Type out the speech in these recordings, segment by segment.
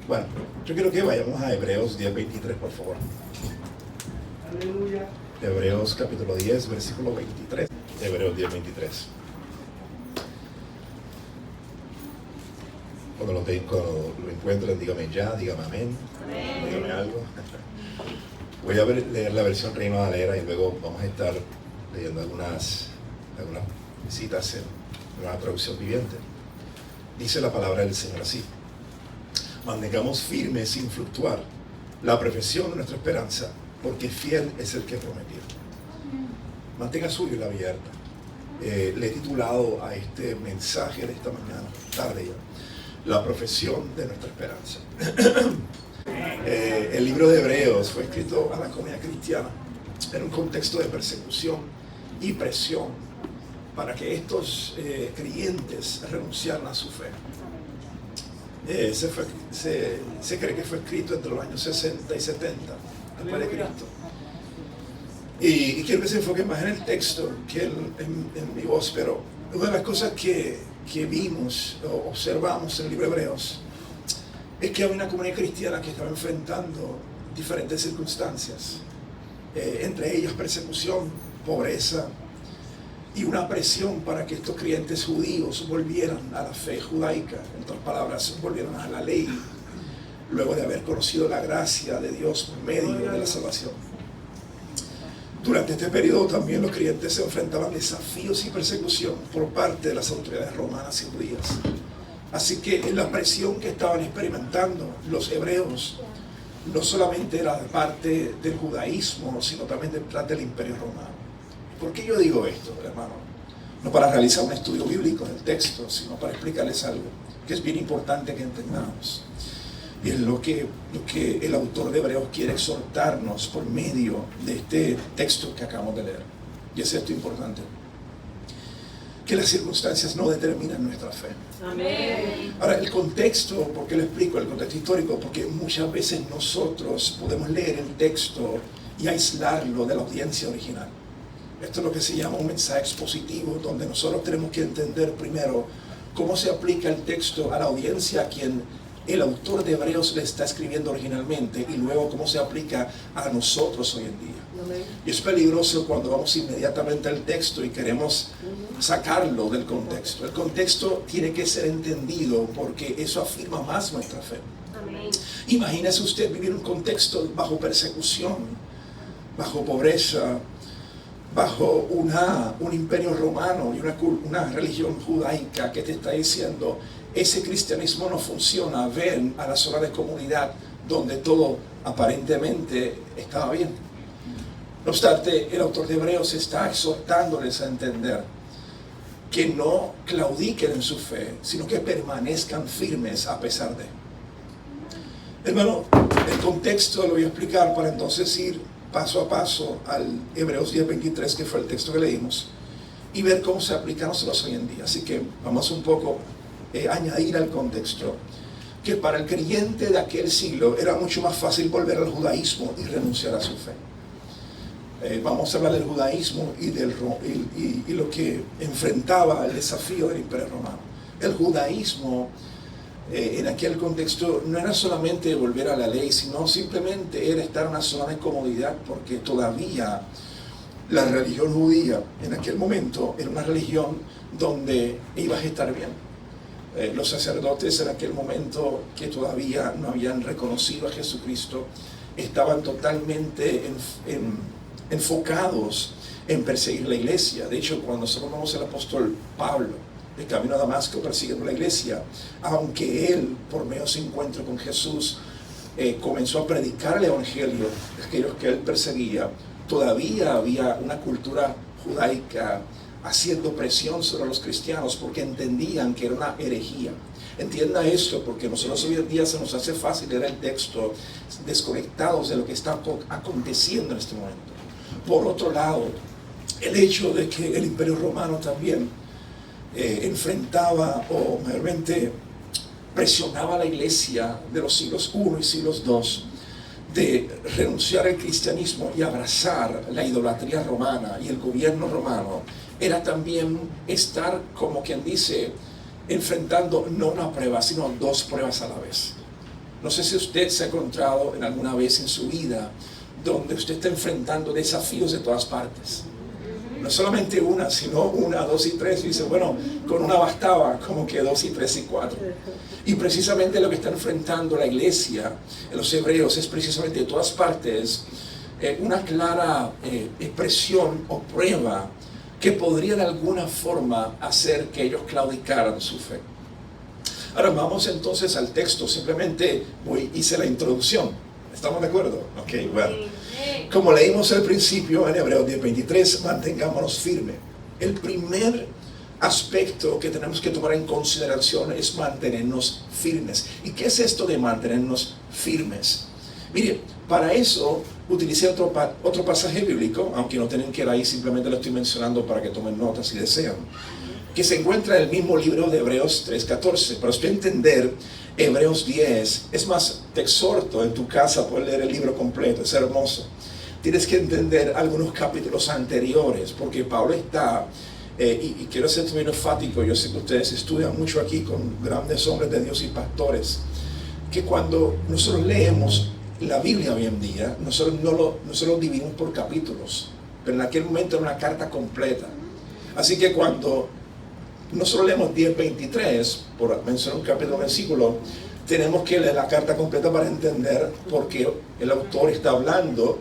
Bueno, yo quiero que vayamos a Hebreos 10:23, por favor. Aleluya. Hebreos capítulo 10, versículo 23. Hebreos 10:23. Cuando lo encuentren, dígame ya, dígame amén, dígame algo. Voy a leer la versión Reina Valera y luego vamos a estar leyendo algunas citas en una traducción viviente. Dice la palabra del Señor así: mantengamos firme sin fluctuar la profesión de nuestra esperanza, porque fiel es el que prometió. Mantenga su Biblia abierta. Le he titulado a este mensaje de esta mañana, tarde ya, la profesión de nuestra esperanza. El libro de Hebreos fue escrito a la comunidad cristiana en un contexto de persecución y presión para que estos creyentes renunciaran a su fe. Se cree que fue escrito entre los años 60 y 70 después de Cristo. Y quiero que se enfoque más en el texto que en mi voz, pero una de las cosas que vimos o observamos en el libro de Hebreos es que había una comunidad cristiana que estaba enfrentando diferentes circunstancias, entre ellas persecución, pobreza y una presión para que estos creyentes judíos volvieran a la fe judaica, en otras palabras, volvieran a la ley, luego de haber conocido la gracia de Dios por medio de la salvación. Durante este periodo también los creyentes se enfrentaban desafíos y persecución por parte de las autoridades romanas y judías. Así que la presión que estaban experimentando los hebreos no solamente era de parte del judaísmo, sino también de parte del imperio romano. ¿Por qué yo digo esto, hermano? No para realizar un estudio bíblico del texto, sino para explicarles algo que es bien importante que entendamos. Y es lo que el autor de Hebreos quiere exhortarnos por medio de este texto que acabamos de leer. Y es esto importante: que las circunstancias no determinan nuestra fe. Amén. Ahora, el contexto, ¿por qué lo explico? El contexto histórico, porque muchas veces nosotros podemos leer el texto y aislarlo de la audiencia original. Esto es lo que se llama un mensaje expositivo, donde nosotros tenemos que entender primero cómo se aplica el texto a la audiencia a quien el autor de Hebreos le está escribiendo originalmente, y luego cómo se aplica a nosotros hoy en día. Amén. Y es peligroso cuando vamos inmediatamente al texto y queremos sacarlo del contexto. El contexto tiene que ser entendido porque eso afirma más nuestra fe. Amén. Imagínese usted vivir un contexto bajo persecución, bajo pobreza, bajo un imperio romano y una religión judaica que te está diciendo: ese cristianismo no funciona, ven a la zona de comunidad donde todo aparentemente estaba bien. No obstante, el autor de Hebreos está exhortándoles a entender que no claudiquen en su fe, sino que permanezcan firmes a pesar de. Hermano, el contexto lo voy a explicar para entonces ir paso a paso al Hebreos 10:23, que fue el texto que leímos, y ver cómo se aplica a nosotros hoy en día. Así que vamos un poco añadir al contexto que para el creyente de aquel siglo era mucho más fácil volver al judaísmo y renunciar a su fe. Vamos a hablar del judaísmo y lo que enfrentaba el desafío del imperio romano. El judaísmo en aquel contexto no era solamente volver a la ley, sino simplemente era estar en una zona de comodidad, porque todavía la religión judía en aquel momento era una religión donde ibas a estar bien. Los sacerdotes en aquel momento, que todavía no habían reconocido a Jesucristo, estaban totalmente enfocados en perseguir la iglesia. De hecho, cuando nosotros vemos al apóstol Pablo de camino a Damasco persiguiendo la iglesia, aunque él, por medio de su encuentro con Jesús, comenzó a predicar el evangelio a aquellos que él perseguía, todavía había una cultura judaica haciendo presión sobre los cristianos porque entendían que era una herejía. Entienda esto, porque nosotros hoy en día se nos hace fácil leer el texto desconectados de lo que está aconteciendo en este momento. Por otro lado, el hecho de que el imperio romano también enfrentaba o mayormente presionaba a la iglesia de los siglos I y siglos II de renunciar al cristianismo y abrazar la idolatría romana y el gobierno romano, era también estar, como quien dice, enfrentando no una prueba, sino dos pruebas a la vez. No sé si usted se ha encontrado en alguna vez en su vida donde usted está enfrentando desafíos de todas partes. No solamente una, sino una, dos y tres. Y dice, bueno, con una bastaba, como que dos y tres y cuatro. Y precisamente lo que está enfrentando la iglesia, los hebreos, es precisamente de todas partes una clara expresión o prueba que podría de alguna forma hacer que ellos claudicaran su fe. Ahora vamos entonces al texto. Simplemente hice la introducción. ¿Estamos de acuerdo? Ok, bueno. Como leímos al principio en Hebreos 10:23, mantengámonos firmes. El primer aspecto que tenemos que tomar en consideración es mantenernos firmes. ¿Y qué es esto de mantenernos firmes? Mire, para eso utilicé otro pasaje bíblico, aunque no tienen que ir ahí, simplemente lo estoy mencionando para que tomen notas si desean, que se encuentra en el mismo libro de Hebreos 3:14. Para usted entender Hebreos 10, es más, te exhorto en tu casa poder leer el libro completo, es hermoso. Tienes que entender algunos capítulos anteriores, porque Pablo está, y quiero ser muy enfático, yo sé que ustedes estudian mucho aquí con grandes hombres de Dios y pastores, que cuando nosotros leemos la Biblia hoy en día, nosotros lo dividimos por capítulos, pero en aquel momento era una carta completa. Así que cuando nosotros leemos 10:23, por mencionar un capítulo o versículo, tenemos que leer la carta completa para entender por qué el autor está hablando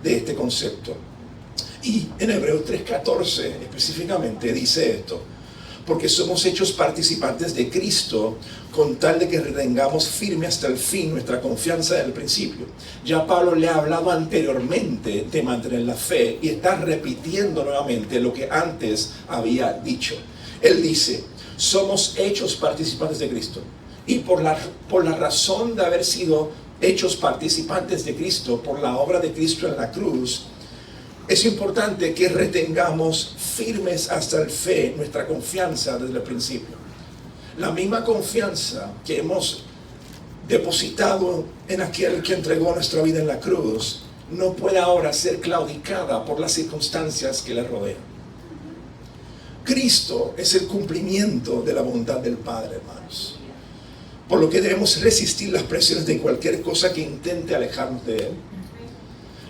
de este concepto. Y en Hebreos 3:14 específicamente dice esto: porque somos hechos participantes de Cristo, con tal de que retengamos firme hasta el fin nuestra confianza del principio. Ya Pablo le ha hablado anteriormente de mantener la fe y está repitiendo nuevamente lo que antes había dicho. Él dice, somos hechos participantes de Cristo. Y por la razón de haber sido hechos participantes de Cristo, por la obra de Cristo en la cruz, es importante que retengamos firmes hasta el fe nuestra confianza desde el principio. La misma confianza que hemos depositado en aquel que entregó nuestra vida en la cruz, no puede ahora ser claudicada por las circunstancias que le rodean. Cristo es el cumplimiento de la voluntad del Padre, hermanos. Por lo que debemos resistir las presiones de cualquier cosa que intente alejarnos de Él.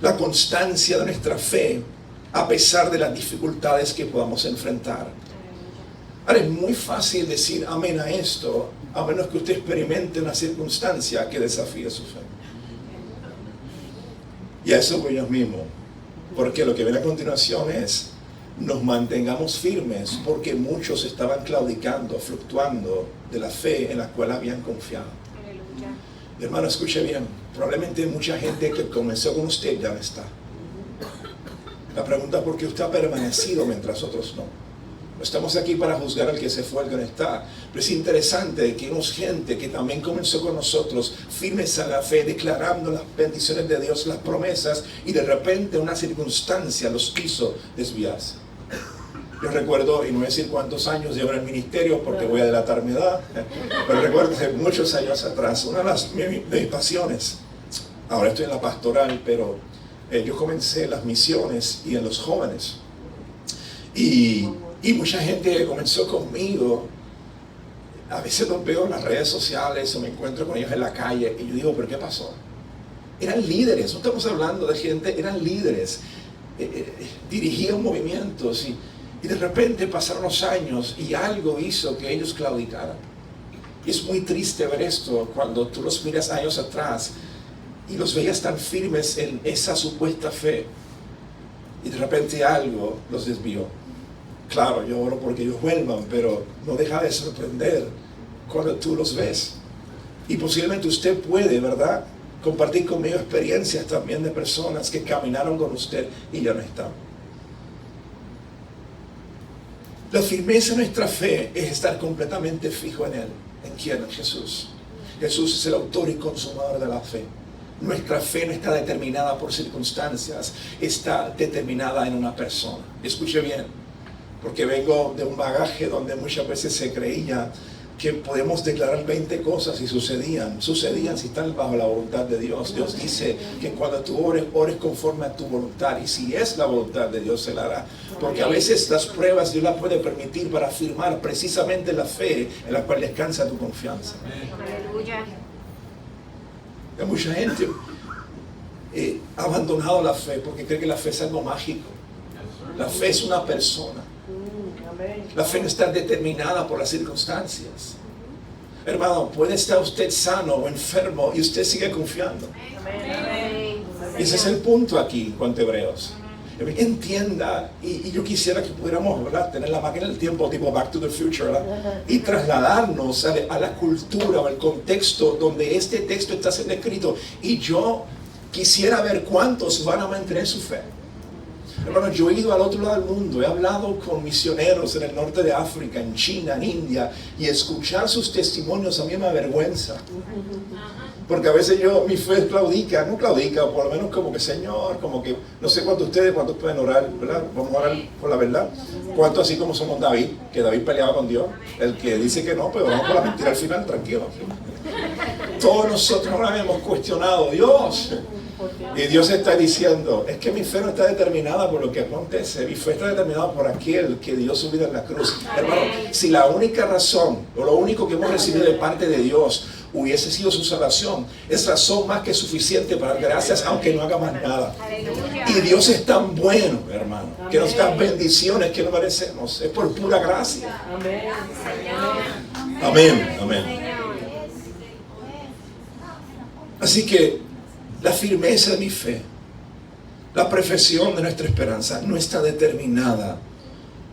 La constancia de nuestra fe, a pesar de las dificultades que podamos enfrentar. Ahora, es muy fácil decir amén a esto, a menos que usted experimente una circunstancia que desafíe su fe. Y a eso voy yo mismo, porque lo que viene a continuación es: nos mantengamos firmes, porque muchos estaban claudicando, fluctuando de la fe en la cual habían confiado. Aleluya. Hermano, escuche bien, probablemente mucha gente que comenzó con usted ya no está. La pregunta es por qué usted ha permanecido mientras otros no. No estamos aquí para juzgar al que se fue, al que no está. Pero es interesante que hay gente que también comenzó con nosotros, firmes a la fe, declarando las bendiciones de Dios, las promesas, y de repente una circunstancia los hizo desviarse. Yo recuerdo, y no voy a decir cuántos años llevo en el ministerio porque voy a delatar mi edad, pero recuerdo que muchos años atrás, una de mis pasiones, ahora estoy en la pastoral, pero yo comencé las misiones y en los jóvenes. Y mucha gente comenzó conmigo. A veces los veo en las redes sociales o me encuentro con ellos en la calle y yo digo, ¿pero qué pasó? Eran líderes, no estamos hablando de gente, eran líderes, dirigían movimientos y de repente pasaron los años y algo hizo que ellos claudicaran. Y es muy triste ver esto cuando tú los miras años atrás y los veías tan firmes en esa supuesta fe y de repente algo los desvió. Claro, yo oro porque ellos vuelvan, pero no deja de sorprender cuando tú los ves. Y posiblemente usted puede, ¿verdad?, compartir conmigo experiencias también de personas que caminaron con usted y ya no están. La firmeza de nuestra fe es estar completamente fijo en Él. ¿En quién? En Jesús. Jesús es el autor y consumador de la fe. Nuestra fe no está determinada por circunstancias, está determinada en una persona. Escuche bien, porque vengo de un bagaje donde muchas veces se creía que podemos declarar 20 cosas y sucedían si están bajo la voluntad de Dios. Dios dice que cuando tú ores conforme a tu voluntad, y si es la voluntad de Dios se la hará, porque a veces las pruebas Dios las puede permitir para afirmar precisamente la fe en la cual descansa tu confianza. Aleluya. Hay mucha gente ha abandonado la fe porque cree que la fe es algo mágico. La fe es una persona. La fe no está determinada por las circunstancias. Hermano, puede estar usted sano o enfermo y usted sigue confiando. Y ese es el punto aquí en cuanto a Hebreos. Entienda, y yo quisiera que pudiéramos, ¿verdad?, tener la máquina del tiempo tipo Back to the Future, ¿verdad?, y trasladarnos a la cultura o al contexto donde este texto está siendo escrito. Y yo quisiera ver cuántos van a mantener su fe. Hermano, yo he ido al otro lado del mundo, he hablado con misioneros en el norte de África, en China, en India, y escuchar sus testimonios a mí me avergüenza. Porque a veces mi fe claudica, no claudica, o por lo menos como que, Señor, como que, no sé cuántos pueden orar, ¿verdad? Vamos a orar por la verdad. ¿Cuántos así como somos David, que David peleaba con Dios? El que dice que no, pero vamos por la mentira al final, tranquilo. Todos nosotros ahora hemos cuestionado, Dios. Y Dios está diciendo, es que mi fe no está determinada por lo que acontece, mi fe está determinada por aquel que dio su vida en la cruz. Hermano, si la única razón, o lo único que hemos recibido de parte de Dios hubiese sido su salvación, es razón más que suficiente para dar gracias, aunque no haga más nada. Y Dios es tan bueno, hermano, que nos da bendiciones que no merecemos. Es por pura gracia. Amén, amén. Así que la firmeza de mi fe, la profesión de nuestra esperanza no está determinada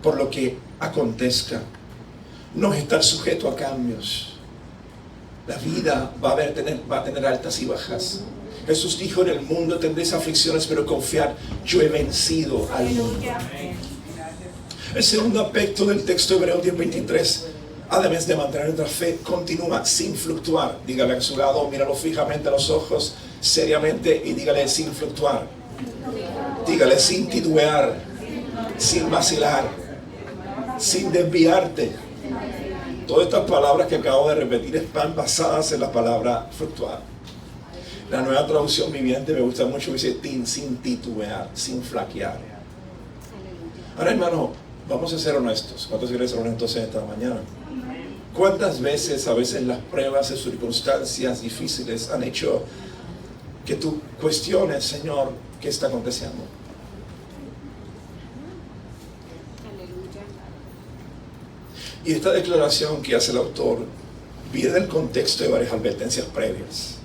por lo que acontezca. No es estar sujeto a cambios. La vida va a tener altas y bajas. Jesús dijo, en el mundo tendréis aflicciones, pero confiad, yo he vencido al mundo. El segundo aspecto del texto de Hebreos 10:23, además de mantener nuestra fe, continúa sin fluctuar. Dígale a su lado, míralo fijamente a los ojos, seriamente, y dígale sin fluctuar. Dígale sin titubear, sin vacilar, sin desviarte. Todas estas palabras que acabo de repetir están basadas en la palabra fluctuar. La Nueva Traducción Viviente me gusta mucho, dice sin titubear, sin flaquear. Ahora, hermano, vamos a ser honestos. ¿Cuántos quieren ser honestos en esta mañana? ¿Cuántas veces, a veces las pruebas y circunstancias difíciles han hecho que tú cuestiones, Señor, qué está aconteciendo? Y esta declaración que hace el autor viene del contexto de varias advertencias previas.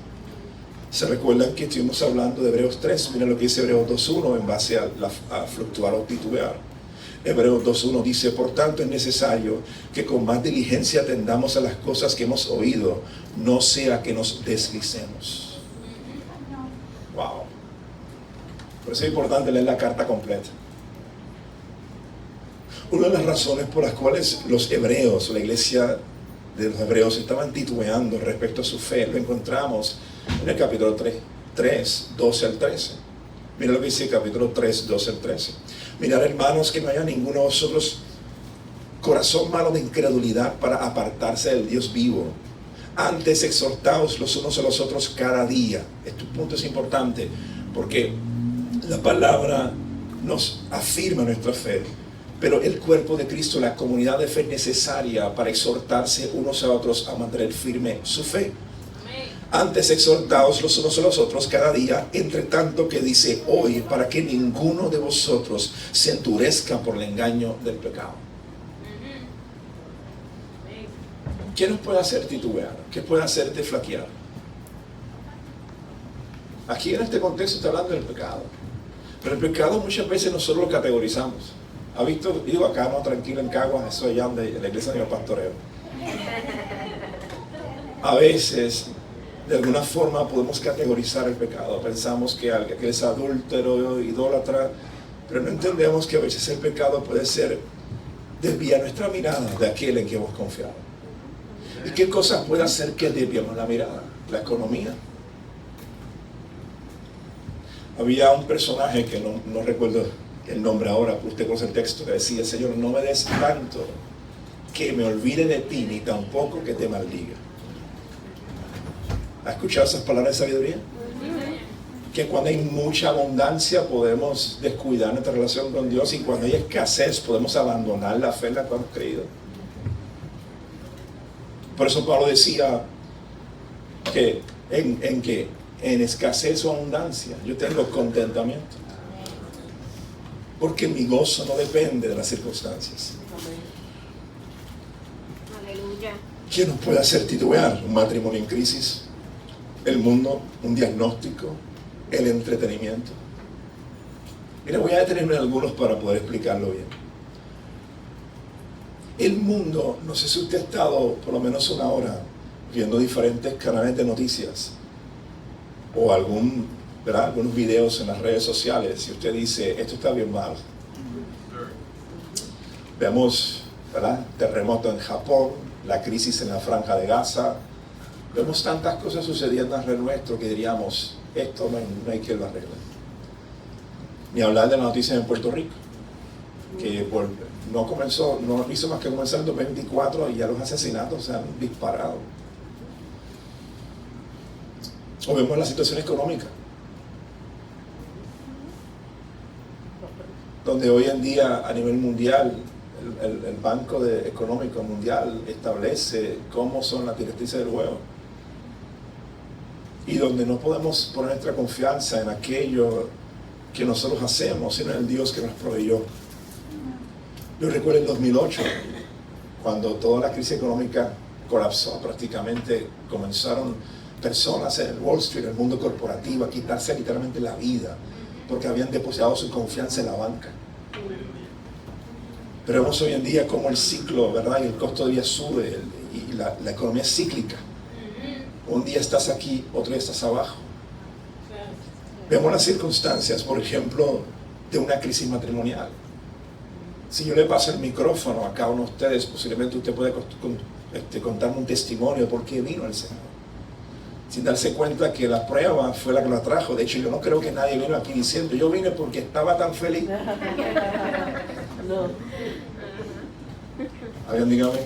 ¿Se recuerdan que estuvimos hablando de Hebreos 3? Miren lo que dice Hebreos 2.1 en base a fluctuar o titubear. Hebreos 2.1 dice, por tanto es necesario que con más diligencia atendamos a las cosas que hemos oído, no sea que nos deslicemos. Wow. Por eso es importante leer la carta completa. Una de las razones por las cuales los hebreos, la iglesia de los hebreos, estaban titubeando respecto a su fe, lo encontramos en el capítulo 3, 12 al 13. Mira lo que dice el capítulo 3, 12 al 13. Mirad, hermanos, que no haya ninguno de vosotros corazón malo de incredulidad para apartarse del Dios vivo. Antes exhortaos los unos a los otros cada día. Este punto es importante porque la palabra nos afirma nuestra fe. Pero el cuerpo de Cristo, la comunidad de fe, es necesaria para exhortarse unos a otros a mantener firme su fe. Antes exhortaos los unos a los otros cada día, entre tanto que dice hoy, para que ninguno de vosotros se endurezca por el engaño del pecado. ¿Qué nos puede hacer titubear? ¿Qué puede hacerte flaquear? Aquí en este contexto está hablando del pecado. Pero el pecado muchas veces nosotros lo categorizamos. ¿Ha visto? Digo acá, no, tranquilo, en Caguas, eso allá donde la iglesia de mi pastoreo. A veces, de alguna forma, podemos categorizar el pecado. Pensamos que alguien que es adúltero, idólatra, pero no entendemos que a veces el pecado puede ser desviar nuestra mirada de aquel en que hemos confiado. ¿Y qué cosas puede hacer que desviemos la mirada? La economía. Había un personaje que no recuerdo el nombre ahora, usted conoce el texto, que decía, Señor, no me des tanto que me olvide de ti, ni tampoco que te maldiga. ¿Ha escuchado esas palabras de sabiduría? Que cuando hay mucha abundancia podemos descuidar nuestra relación con Dios, y cuando hay escasez podemos abandonar la fe en la cual hemos creído. Por eso Pablo decía que en escasez o abundancia, yo tengo contentamiento. Porque mi gozo no depende de las circunstancias. Aleluya. ¿Quién nos puede hacer titubear? Un matrimonio en crisis, el mundo, un diagnóstico, el entretenimiento. Mira, voy a detenerme en algunos para poder explicarlo bien. El mundo, no sé si usted ha estado por lo menos una hora viendo diferentes canales de noticias o algunos videos en las redes sociales, y usted dice, esto está bien mal. Vemos, ¿verdad?, terremoto en Japón, la crisis en la Franja de Gaza. Vemos tantas cosas sucediendo alrededor nuestro que diríamos, esto no hay que lo arregle. Ni hablar de las noticias en Puerto Rico, que no hizo más que comenzar en 2024 y ya los asesinatos se han disparado. O vemos la situación económica, donde hoy en día a nivel mundial el Banco Económico Mundial establece cómo son las directrices del juego, y donde no podemos poner nuestra confianza en aquello que nosotros hacemos, sino en el Dios que nos proveyó. Yo recuerdo en 2008, cuando toda la crisis económica colapsó, prácticamente comenzaron personas en el Wall Street, en el mundo corporativo, a quitarse literalmente la vida, porque habían depositado su confianza en la banca. Pero vemos hoy en día cómo el ciclo, ¿verdad?, y el costo de vida sube, y la economía es cíclica. Un día estás aquí, otro día estás abajo. Vemos las circunstancias, por ejemplo, de una crisis matrimonial. Si yo le paso el micrófono a cada uno de ustedes, posiblemente usted puede contarme un testimonio de por qué vino el Señor, sin darse cuenta que la prueba fue la que lo trajo. De hecho, yo no creo que nadie vino aquí diciendo, yo vine porque estaba tan feliz. No. ¿Alguien dígame?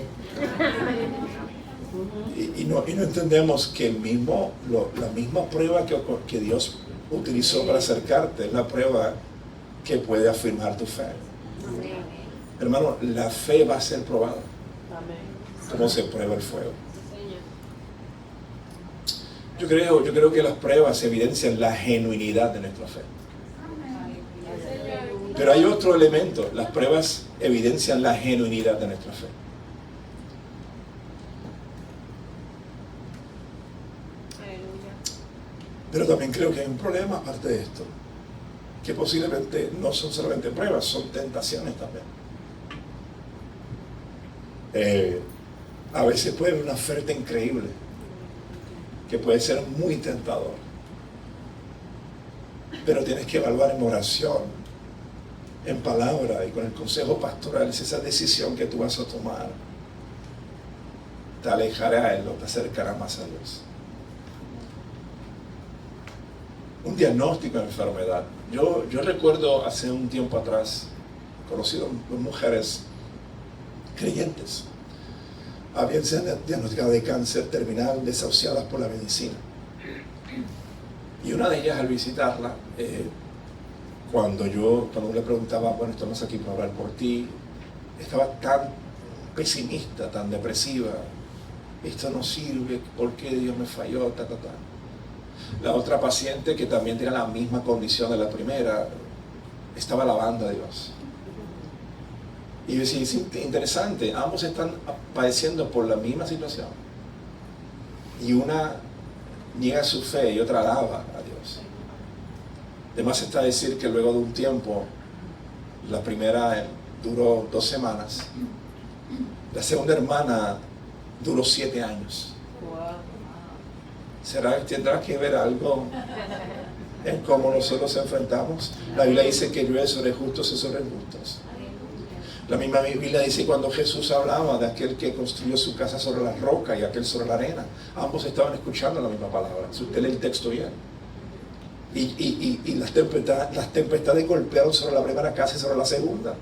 Y no entendemos que la misma prueba que Dios utilizó para acercarte es la prueba que puede afirmar tu fe. Hermano, la fe va a ser probada. ¿Cómo se prueba el fuego? Yo creo que las pruebas evidencian la genuinidad de nuestra fe. Pero hay otro elemento, las pruebas evidencian la genuinidad de nuestra fe. Pero también creo que hay un problema aparte de esto, que posiblemente no son solamente pruebas, son tentaciones también. A veces puede haber una oferta increíble, que puede ser muy tentador, pero tienes que evaluar en oración, en palabra y con el consejo pastoral, si esa decisión que tú vas a tomar te alejará a Él o te acercará más a Dios. Un diagnóstico de enfermedad. Yo recuerdo hace un tiempo atrás, conocido dos mujeres creyentes, habían sido diagnosticadas de cáncer terminal, desahuciadas por la medicina. Y una de ellas, al visitarla, cuando le preguntaba, bueno, estamos aquí para orar por ti, estaba tan pesimista, tan depresiva, esto no sirve, ¿por qué Dios me falló? La otra paciente, que también tenía la misma condición de la primera, estaba alabando a Dios. Y yo decía, es interesante, ambos están padeciendo por la misma situación. Y una niega su fe y otra alaba a Dios. Además está decir que luego de un tiempo, la primera duró 2 semanas, la segunda hermana duró 7 años. ¿Tendrá que ver algo en cómo nosotros enfrentamos? La Biblia dice que llueve sobre justos y sobre injustos. La misma Biblia dice, cuando Jesús hablaba de aquel que construyó su casa sobre la roca y aquel sobre la arena, ambos estaban escuchando la misma palabra. Si usted lee el texto bien. Y las tempestades golpearon sobre la primera casa y sobre la segunda.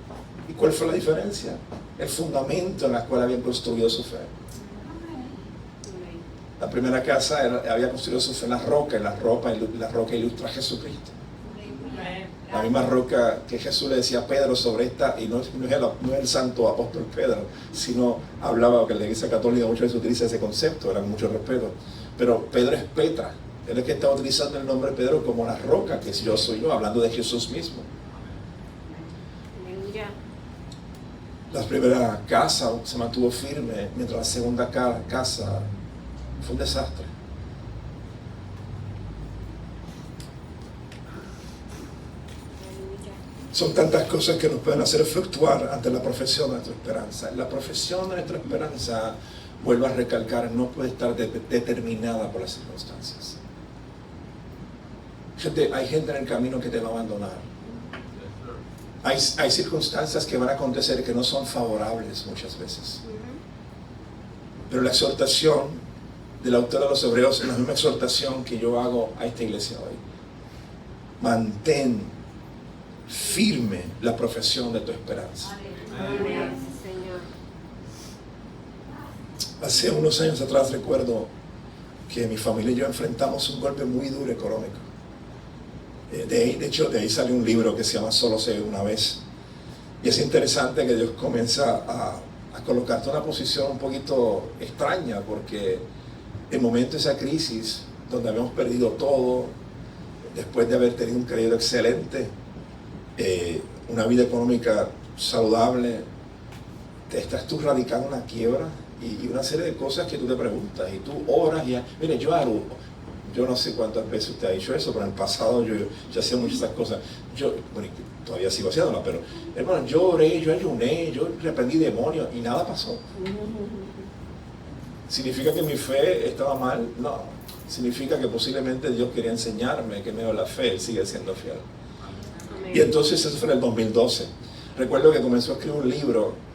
¿Y cuál fue la diferencia? El fundamento en el cual habían construido su fe. La primera casa había construido su fe en la roca, y la roca ilustra a Jesucristo. La misma roca que Jesús le decía a Pedro sobre esta, y no es el santo apóstol Pedro, sino hablaba, que la Iglesia Católica muchas veces utiliza ese concepto, era con mucho respeto, pero Pedro es Petra, Él es que está utilizando el nombre de Pedro como la roca, que yo soy yo, hablando de Jesús mismo. La primera casa se mantuvo firme, mientras la segunda casa fue un desastre. Son tantas cosas que nos pueden hacer fluctuar ante la profesión de nuestra esperanza. La profesión de nuestra esperanza, vuelvo a recalcar, no puede estar determinada por las circunstancias. Hay gente en el camino que te va a abandonar. Hay circunstancias que van a acontecer que no son favorables muchas veces. Pero la exhortación del autor de los Hebreos es la misma exhortación que yo hago a esta iglesia hoy. Mantén firme la profesión de tu esperanza. Amén, Señor. Hace unos años atrás recuerdo que mi familia y yo enfrentamos un golpe muy duro económico. De hecho, de ahí sale un libro que se llama Solo se vive una vez. Y es interesante que Dios comienza a colocarte en una posición un poquito extraña, porque en momento de esa crisis, donde habíamos perdido todo, después de haber tenido un crédito excelente, una vida económica saludable, te estás tú radicando una quiebra y una serie de cosas que tú te preguntas y tú oras y mire, yo no sé cuántas veces usted ha dicho eso, pero en el pasado yo hacía muchas de esas cosas. Bueno, todavía sigo haciéndolas, pero hermano, yo oré, yo ayuné, yo reprendí demonios y nada pasó. ¿Significa que mi fe estaba mal? No. Significa que posiblemente Dios quería enseñarme que medio la fe, Él sigue siendo fiel. Amén. Y entonces eso fue en el 2012. Recuerdo que comenzó a escribir un libro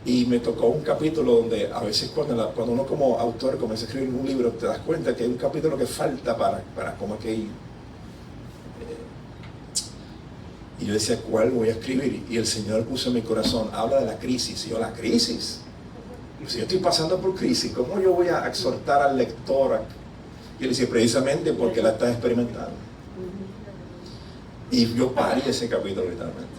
y me tocó un capítulo donde a veces cuando uno como autor comienza a escribir un libro, te das cuenta que hay un capítulo que falta para como que y yo decía, ¿cuál voy a escribir? Y el Señor puso en mi corazón, habla de la crisis. Y yo, ¿la crisis? Y si yo estoy pasando por crisis, ¿cómo yo voy a exhortar al lector? Y él dice, precisamente porque la estás experimentando. Y yo parí ese capítulo literalmente.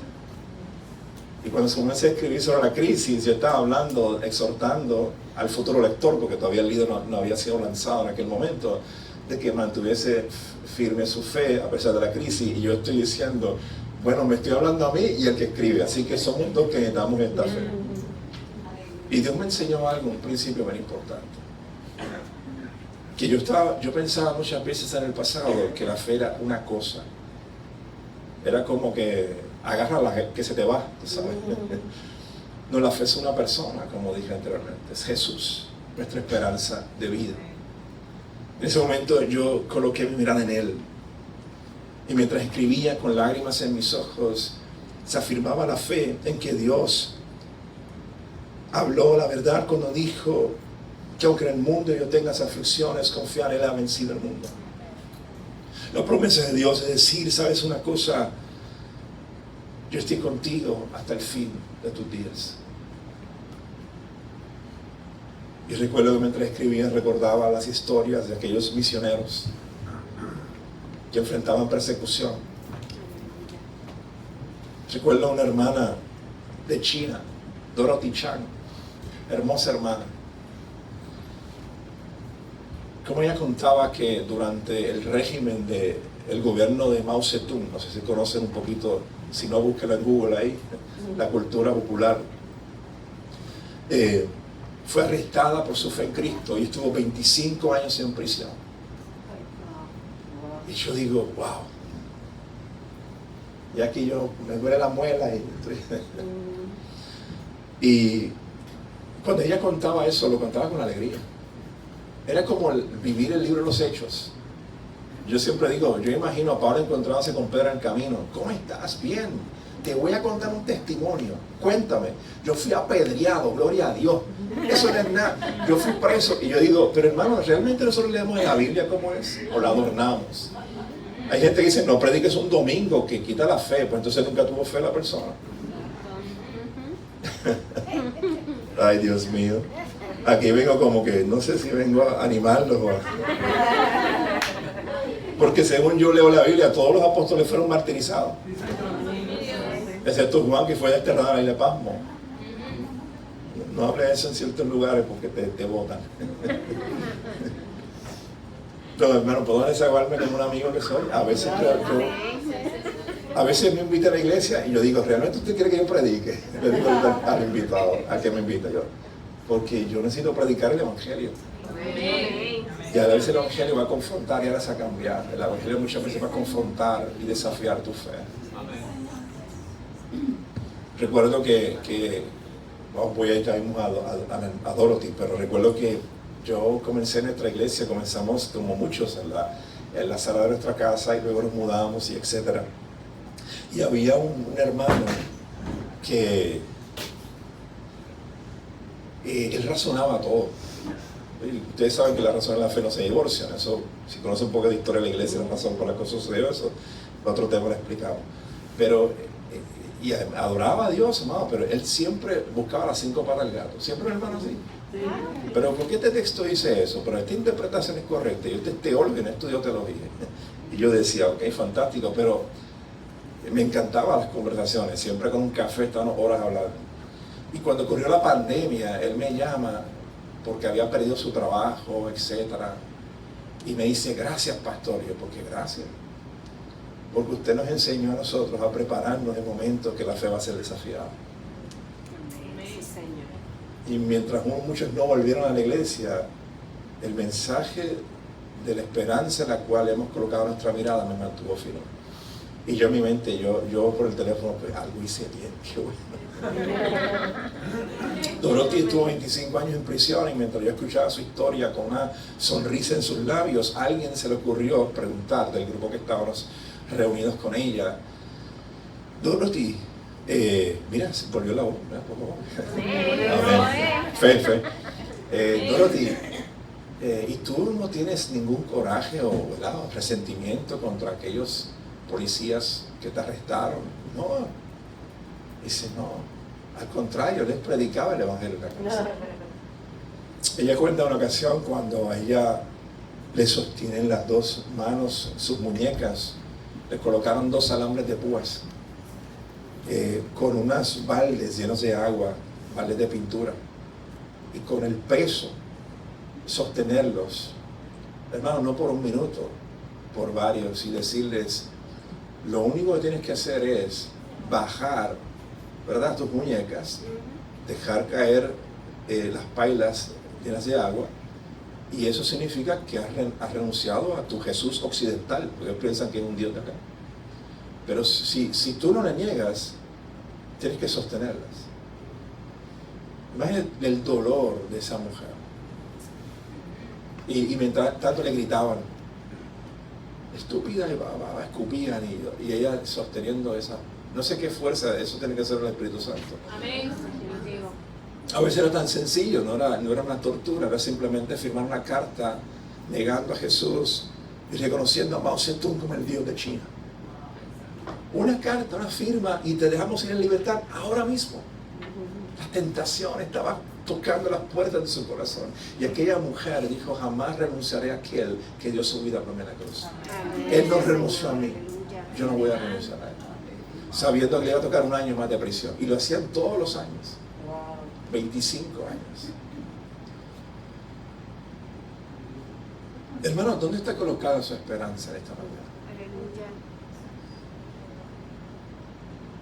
Y cuando se comencé a escribir sobre la crisis, yo estaba hablando, exhortando al futuro lector, porque todavía el libro no había sido lanzado en aquel momento, de que mantuviese firme su fe a pesar de la crisis. Y yo estoy diciendo, bueno, me estoy hablando a mí y el que escribe, así que somos dos que necesitamos esta fe. Y Dios me enseñó algo, un principio muy importante. Que yo pensaba muchas veces en el pasado que la fe era una cosa. Era como que agarra la que se te va, ¿sabes? No, la fe es una persona, como dije anteriormente. Es Jesús, nuestra esperanza de vida. En ese momento yo coloqué mi mirada en Él. Y mientras escribía con lágrimas en mis ojos, se afirmaba la fe en que Dios habló la verdad cuando dijo que aunque en el mundo yo tenga esas aflicciones, confiar en Él ha vencido el mundo. La promesa de Dios es decir, ¿sabes una cosa? Yo estoy contigo hasta el fin de tus días. Y recuerdo que mientras escribía recordaba las historias de aquellos misioneros que enfrentaban persecución. Recuerdo a una hermana de China, Dorothy Chang, hermosa hermana. Como ella contaba que durante el régimen del gobierno de Mao Zedong, no sé si conocen un poquito, si no búsquenlo en Google ahí, la cultura popular, fue arrestada por su fe en Cristo y estuvo 25 años en prisión. Y yo digo, wow. Y aquí yo me duele la muela y cuando ella contaba eso, lo contaba con alegría. Era como vivir el libro de los Hechos. Yo siempre digo, yo imagino a Pablo encontrándose con Pedro en el camino. ¿Cómo estás? Bien. Te voy a contar un testimonio. Cuéntame. Yo fui apedreado, gloria a Dios. Eso no es nada. Yo fui preso. Y yo digo, pero hermano, ¿realmente nosotros leemos en la Biblia cómo es? ¿O la adornamos? Hay gente que dice, no prediques un domingo, que quita la fe. Pues entonces nunca tuvo fe la persona. Ay, Dios mío. Aquí vengo como que, no sé si vengo a animarlos o a... Porque según yo leo la Biblia, todos los apóstoles fueron martirizados. Excepto Juan, que fue desterrado a la isla de Pasmo. No hable eso en ciertos lugares porque te botan. No, hermano, puedo desahogarme como un amigo que soy. A veces a veces me invita a la iglesia y yo digo, ¿realmente usted quiere que yo predique? Le digo al invitado, a que me invita yo. Porque yo necesito predicar el evangelio. Y a veces el evangelio va a confrontar y ahora a cambiar. El evangelio muchas veces va a confrontar y desafiar tu fe. Recuerdo que voy a ir a Dorothy, pero recuerdo que yo comencé en nuestra iglesia, comenzamos como muchos en la sala de nuestra casa y luego nos mudamos y etcétera. Y había un hermano que él razonaba todo. Y ustedes saben que la razón de la fe no se divorcian. Eso, si conocen un poco de historia de la iglesia, la razón por la que sucedió eso, otro tema lo explicamos. Pero y adoraba a Dios, amado, pero él siempre buscaba las 5 patas al gato. Siempre un hermano así. Pero ¿por qué este texto dice eso? Pero esta interpretación es correcta. Yo este teólogo que no estudió teología. Y yo decía, ok, fantástico, pero me encantaban las conversaciones. Siempre con un café estábamos horas hablando. Y cuando ocurrió la pandemia, él me llama porque había perdido su trabajo, etcétera. Y me dice, gracias, pastor. Y yo, ¿por qué gracias? Porque usted nos enseñó a nosotros a prepararnos en momentos que la fe va a ser desafiada. Y mientras muchos no volvieron a la iglesia, el mensaje de la esperanza en la cual hemos colocado nuestra mirada me mantuvo firme. Y yo en mi mente, yo por el teléfono, pues algo hice bien, qué bueno. Dorothy estuvo 25 años en prisión y mientras yo escuchaba su historia con una sonrisa en sus labios, a alguien se le ocurrió preguntar del grupo que estábamos reunidos con ella, Dorothy, mira, se volvió la voz, fe. Dorothy, ¿y tú no tienes ningún coraje o resentimiento contra aquellos policías que te arrestaron? No. Dice, no, al contrario, les predicaba el evangelio en la casa. Ella cuenta una ocasión cuando a ella le sostienen las 2 manos, sus muñecas, le colocaron 2 alambres de púas con unas baldes llenos de agua, baldes de pintura, y con el peso sostenerlos, hermano, no por un minuto, por varios, y decirles, lo único que tienes que hacer es bajar, ¿verdad?, tus muñecas, dejar caer las pailas llenas de agua, y eso significa que has renunciado a tu Jesús occidental, porque ellos piensan que es un Dios de acá. Pero si tú no le niegas, tienes que sostenerlas. Imagínate el dolor de esa mujer. Y mientras tanto le gritaban, estúpida, y escupían, y ella sosteniendo esa, no sé qué fuerza, eso tiene que ser el Espíritu Santo. Amén. A veces era tan sencillo, no era una tortura, era simplemente firmar una carta negando a Jesús y reconociendo a Mao Zedong como el Dios de China. Una carta, una firma, y te dejamos ir en libertad ahora mismo. La tentación estaba tocando las puertas de su corazón. Y aquella mujer dijo, jamás renunciaré a aquel que dio su vida por mí en la cruz. Él no renunció a mí, yo no voy a renunciar a él. Sabiendo que le iba a tocar un año más de prisión. Y lo hacían todos los años. 25 años. Hermano, ¿dónde está colocada su esperanza en esta mañana?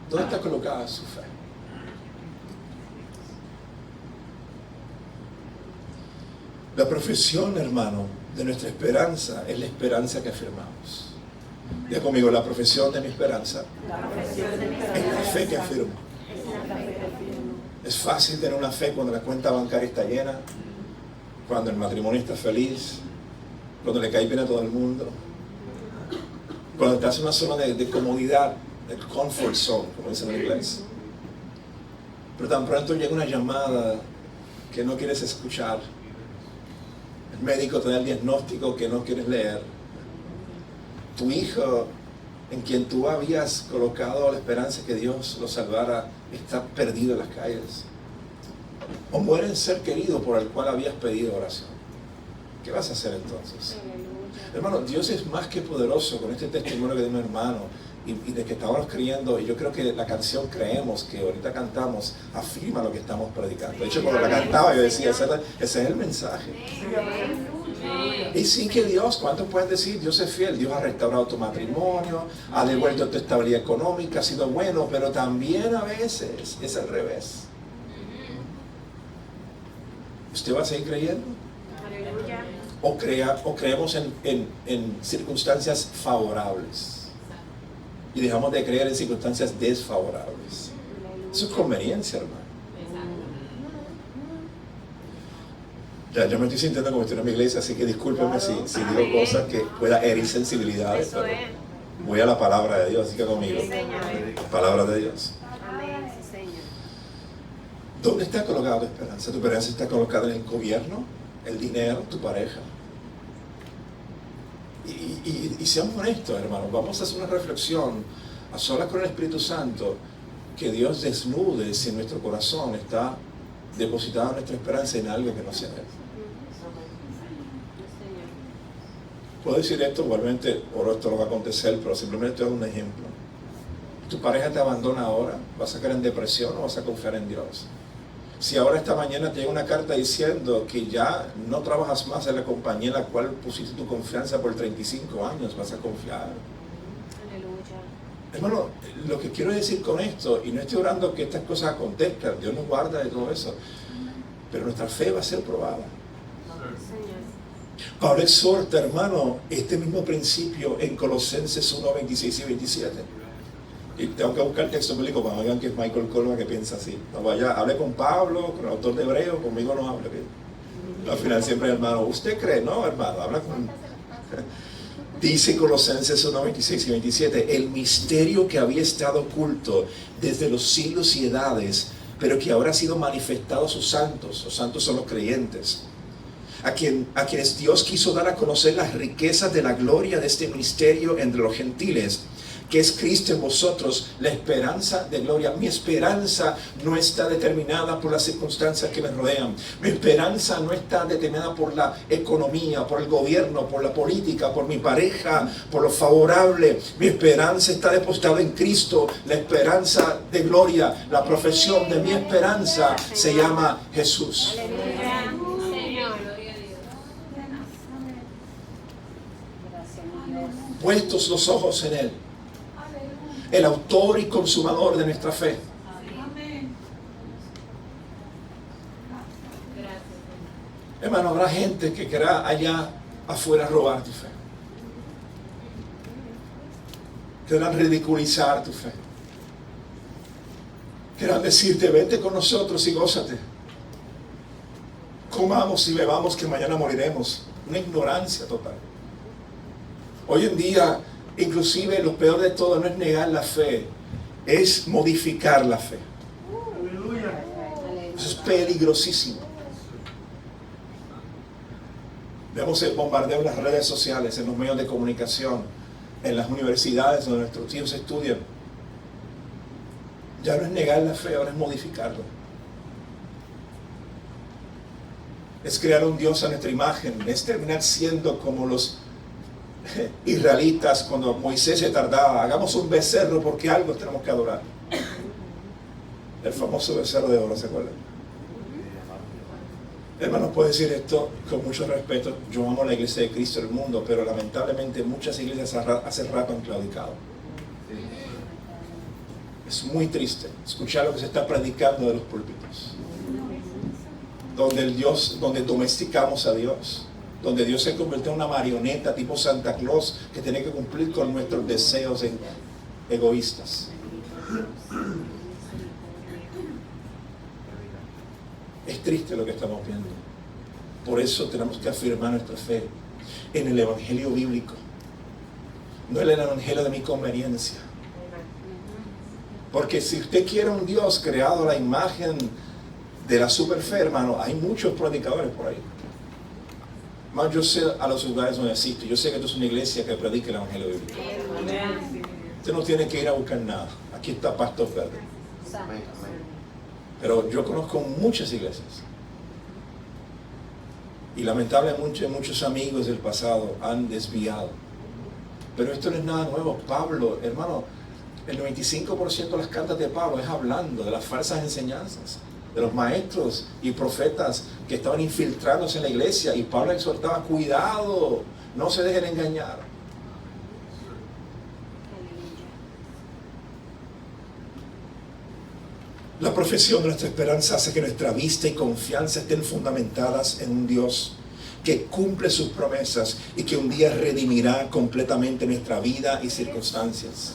¿Dónde está colocada su fe? La profesión, hermano, de nuestra esperanza es la esperanza que afirmamos. Diga conmigo, la profesión de mi esperanza es la fe que afirmo. Es fácil tener una fe cuando la cuenta bancaria está llena, cuando el matrimonio está feliz, cuando le cae bien a todo el mundo, cuando estás en una zona de comodidad, el comfort zone, como dicen en inglés. Pero tan pronto llega una llamada que no quieres escuchar, el médico te da el diagnóstico que no quieres leer, tu hijo, en quien tú habías colocado la esperanza que Dios lo salvara, está perdido en las calles, o muere un ser querido por el cual habías pedido oración. ¿Qué vas a hacer entonces? Hermano, Dios es más que poderoso con este testimonio que dio mi hermano y de que estábamos creyendo, y yo creo que la canción Creemos, que ahorita cantamos, afirma lo que estamos predicando. De hecho, cuando la cantaba yo decía, ese es el mensaje. Y sí que Dios, ¿cuántos pueden decir? Dios es fiel, Dios ha restaurado tu matrimonio, ha devuelto tu estabilidad económica, ha sido bueno, pero también a veces es al revés. ¿Usted va a seguir creyendo? Aleluya. O creemos en circunstancias favorables y dejamos de creer en circunstancias desfavorables. Eso es conveniencia, hermano. Ya, yo me estoy sintiendo como estoy en mi iglesia, así que discúlpenme si digo cosas que pueda herir sensibilidades, Eso pero es. voy a la palabra de Dios, así que conmigo. Sí, Señor. Palabra de Dios. Amén, sí, Señor. ¿Dónde está colocada tu esperanza? ¿Tu esperanza está colocada en el gobierno, el dinero, tu pareja? Y seamos honestos, hermanos, vamos a hacer una reflexión a solas con el Espíritu Santo, que Dios desnude si en nuestro corazón está depositada nuestra esperanza en algo que no sea Él. Puedo decir esto, igualmente, ahora esto no va a acontecer, pero simplemente estoy dando un ejemplo. Tu pareja te abandona ahora, ¿vas a caer en depresión o vas a confiar en Dios? Si ahora esta mañana te llega una carta diciendo que ya no trabajas más en la compañía en la cual pusiste tu confianza por 35 años, ¿vas a confiar? Aleluya. Hermano, lo que quiero decir con esto, y no estoy orando que estas cosas acontezcan, Dios nos guarda de todo eso, pero nuestra fe va a ser probada. Señor. Pablo exhorta, hermano, este mismo principio en Colosenses 1, 26 y 27. Y tengo que buscar el texto bíblico para que vean que es Michael Colma que piensa así. No vaya, hable con Pablo, con el autor de Hebreo, conmigo no hable. Al final siempre, hermano, ¿usted cree? No, hermano, habla con... Dice Colosenses 1, 26 y 27, el misterio que había estado oculto desde los siglos y edades, pero que ahora ha sido manifestado a sus santos. Los santos son los creyentes. A quienes Dios quiso dar a conocer las riquezas de la gloria de este misterio entre los gentiles, que es Cristo en vosotros, la esperanza de gloria. Mi esperanza no está determinada por las circunstancias que me rodean. Mi esperanza no está determinada por la economía, por el gobierno, por la política, por mi pareja, por lo favorable. Mi esperanza está depositada en Cristo, la esperanza de gloria. La profesión de mi esperanza se llama Jesús. Aleluya. Señor. Puestos los ojos en Él, el autor y consumador de nuestra fe. Hermano, habrá gente que querrá allá afuera robar tu fe. Querrán ridiculizar tu fe. Querrán decirte, vete con nosotros y gózate. Comamos y bebamos que mañana moriremos. Una ignorancia total. Hoy en día, inclusive lo peor de todo no es negar la fe, es modificar la fe. Eso es peligrosísimo. Vemos el bombardeo en las redes sociales, en los medios de comunicación, en las universidades donde nuestros hijos estudian. Ya no es negar la fe, ahora es modificarla. Es crear un Dios a nuestra imagen, es terminar siendo como los israelitas cuando Moisés se tardaba. Hagamos un becerro porque algo tenemos que adorar. El famoso becerro de oro, ¿se acuerdan? Hermanos, puedo decir esto con mucho respeto. Yo amo la iglesia de Cristo del mundo, pero lamentablemente muchas iglesias hace rato han claudicado. Es muy triste escuchar lo que se está predicando de los púlpitos, donde domesticamos a Dios, donde Dios se convirtió en una marioneta tipo Santa Claus que tiene que cumplir con nuestros deseos egoístas. Es triste lo que estamos viendo. Por eso tenemos que afirmar nuestra fe en el evangelio bíblico, no en el evangelio de mi conveniencia. Porque si usted quiere un Dios creado a la imagen de la superfe, hermano, hay muchos predicadores por ahí. Más yo sé a los lugares donde asisto. Yo sé que esto es una iglesia que predica el evangelio bíblico. Usted no tiene que ir a buscar nada. Aquí está Pastor Verde. Pero yo conozco muchas iglesias. Y lamentablemente muchos amigos del pasado han desviado. Pero esto no es nada nuevo. Pablo, hermano, el 95% de las cartas de Pablo es hablando de las falsas enseñanzas. de los maestros y profetas que estaban infiltrándose en la iglesia, y Pablo exhortaba: cuidado, no se dejen engañar. La profesión de nuestra esperanza hace que nuestra vista y confianza estén fundamentadas en un Dios que cumple sus promesas y que un día redimirá completamente nuestra vida y circunstancias.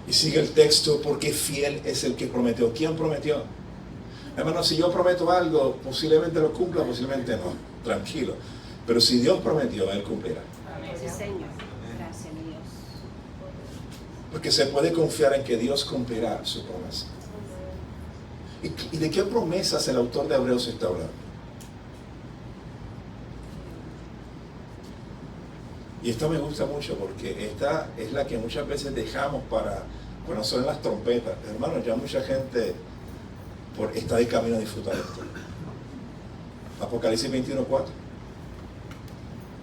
Y sigue el texto: porque fiel es el que prometió. ¿Quién prometió? Hermano, si yo prometo algo, posiblemente lo cumpla, posiblemente no. Tranquilo. Pero si Dios prometió, Él cumplirá. Sí, Señor. Gracias, mi Dios. Porque se puede confiar en que Dios cumplirá su promesa. ¿Y de qué promesas el autor de Hebreos está hablando? Y esto me gusta mucho porque esta es la que muchas veces dejamos para cuando suenan las trompetas. Hermanos, ya mucha gente está de camino a disfrutar esto. Apocalipsis 21:4.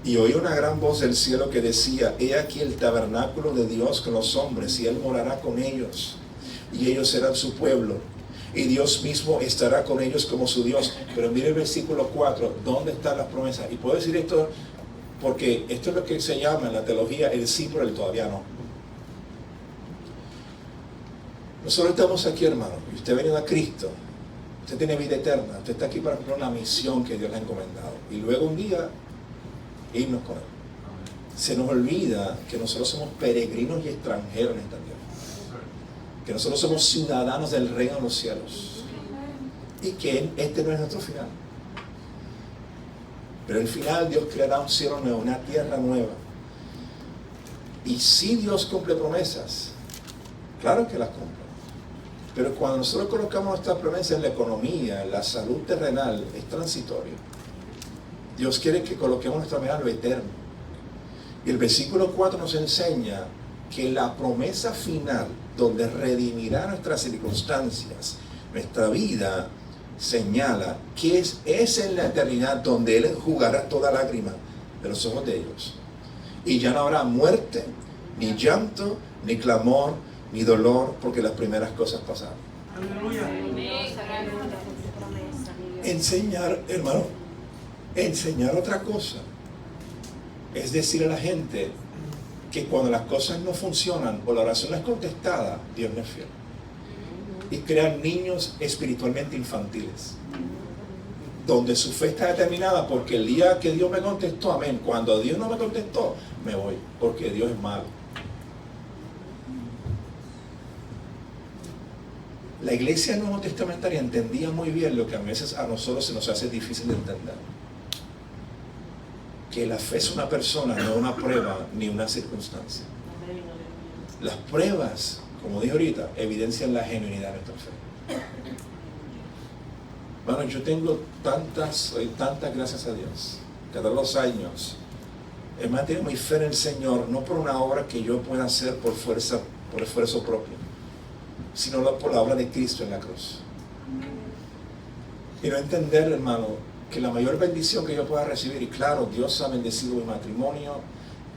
Y oí una gran voz del cielo que decía: he aquí el tabernáculo de Dios con los hombres, y Él morará con ellos, y ellos serán su pueblo, y Dios mismo estará con ellos como su Dios. Pero mire el versículo 4, ¿dónde están las promesas? Y puedo decir esto porque esto es lo que se llama en la teología el sí, pero el todavía no. Nosotros estamos aquí, hermano, y usted ha venido a Cristo, usted tiene vida eterna, usted está aquí para cumplir una misión que Dios le ha encomendado, y luego un día irnos con Él. Se nos olvida que nosotros somos peregrinos y extranjeros en esta tierra, que nosotros somos ciudadanos del reino de los cielos, y que este no es nuestro final. Pero el final, Dios creará un cielo nuevo, una tierra nueva. Y si Dios cumple promesas, claro que las cumple. Pero cuando nosotros colocamos nuestras promesas en la economía, en la salud terrenal, es transitorio. Dios quiere que coloquemos nuestra mirada en lo eterno. Y el versículo 4 nos enseña que la promesa final, donde redimirá nuestras circunstancias, nuestra vida, señala que es en la eternidad donde Él enjugará toda lágrima de los ojos de ellos. Y ya no habrá muerte, ni llanto, ni clamor, ni dolor, porque las primeras cosas pasaron. Aleluya. Enseñar, hermano, enseñar otra cosa es decir a la gente que cuando las cosas no funcionan o la oración no es contestada, Dios no es fiel. Y crear niños espiritualmente infantiles, donde su fe está determinada porque el día que Dios me contestó, amén. Cuando Dios no me contestó, me voy, porque Dios es malo. La iglesia nuevo testamentaria entendía muy bien lo que a veces a nosotros se nos hace difícil de entender: que la fe es una persona, no una prueba ni una circunstancia. Las pruebas, como dije ahorita, evidencian la genuinidad de nuestra fe. Bueno, yo tengo tantas gracias a Dios, que todos los años he mantenido mi fe en el Señor, no por una obra que yo pueda hacer por fuerza, por esfuerzo propio, sino por la obra de Cristo en la cruz. Y no entender, hermano, que la mayor bendición que yo pueda recibir, y claro, Dios ha bendecido mi matrimonio,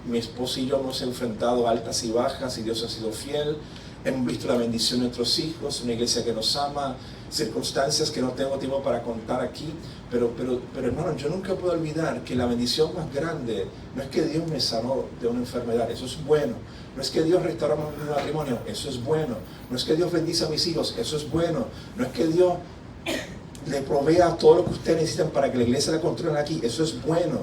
mi esposo y yo hemos enfrentado altas y bajas, y Dios ha sido fiel. Hemos visto la bendición de nuestros hijos, una iglesia que nos ama, circunstancias que no tengo tiempo para contar aquí, pero hermano, yo nunca puedo olvidar que la bendición más grande no es que Dios me sanó de una enfermedad, eso es bueno. No es que Dios restauró mi matrimonio, eso es bueno. No es que Dios bendice a mis hijos, eso es bueno. No es que Dios le provea todo lo que ustedes necesitan para que la iglesia la construyan aquí, eso es bueno.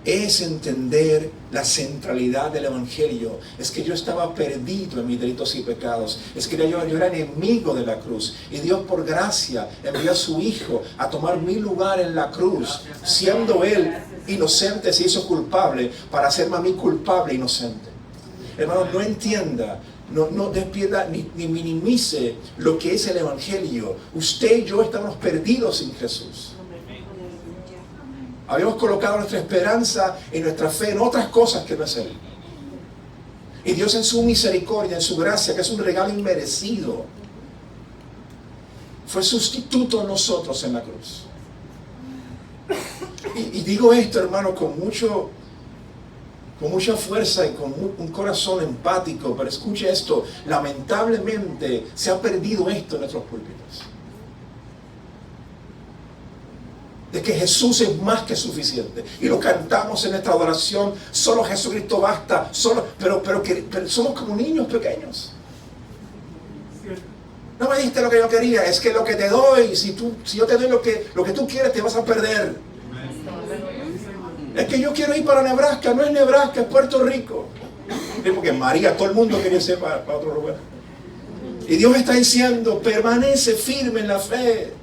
Es entender la centralidad del evangelio. Es que yo estaba perdido en mis delitos y pecados. Es que yo era enemigo de la cruz, y Dios por gracia envió a su hijo a tomar mi lugar en la cruz, siendo Él inocente, se hizo culpable para hacerme a mí culpable e inocente. Hermano, no entienda, no despierta ni minimice lo que es el evangelio. Usted y yo estamos perdidos sin Jesús. Habíamos colocado nuestra esperanza y nuestra fe en otras cosas que no es Él. Y Dios, en su misericordia, en su gracia, que es un regalo inmerecido, fue sustituto de nosotros en la cruz. Y digo esto, hermano, con mucho con mucha fuerza y con un corazón empático, pero escuche esto, lamentablemente se ha perdido esto en nuestros púlpitos. De que Jesús es más que suficiente. Y lo cantamos en nuestra adoración, solo Jesucristo basta, pero somos como niños pequeños. No me diste lo que yo quería, es que lo que te doy, si yo te doy lo que tú quieres, te vas a perder. Es que yo quiero ir para Nebraska, no es Nebraska, es Puerto Rico. Porque María, todo el mundo quería ir para otro lugar. Y Dios está diciendo, permanece firme en la fe.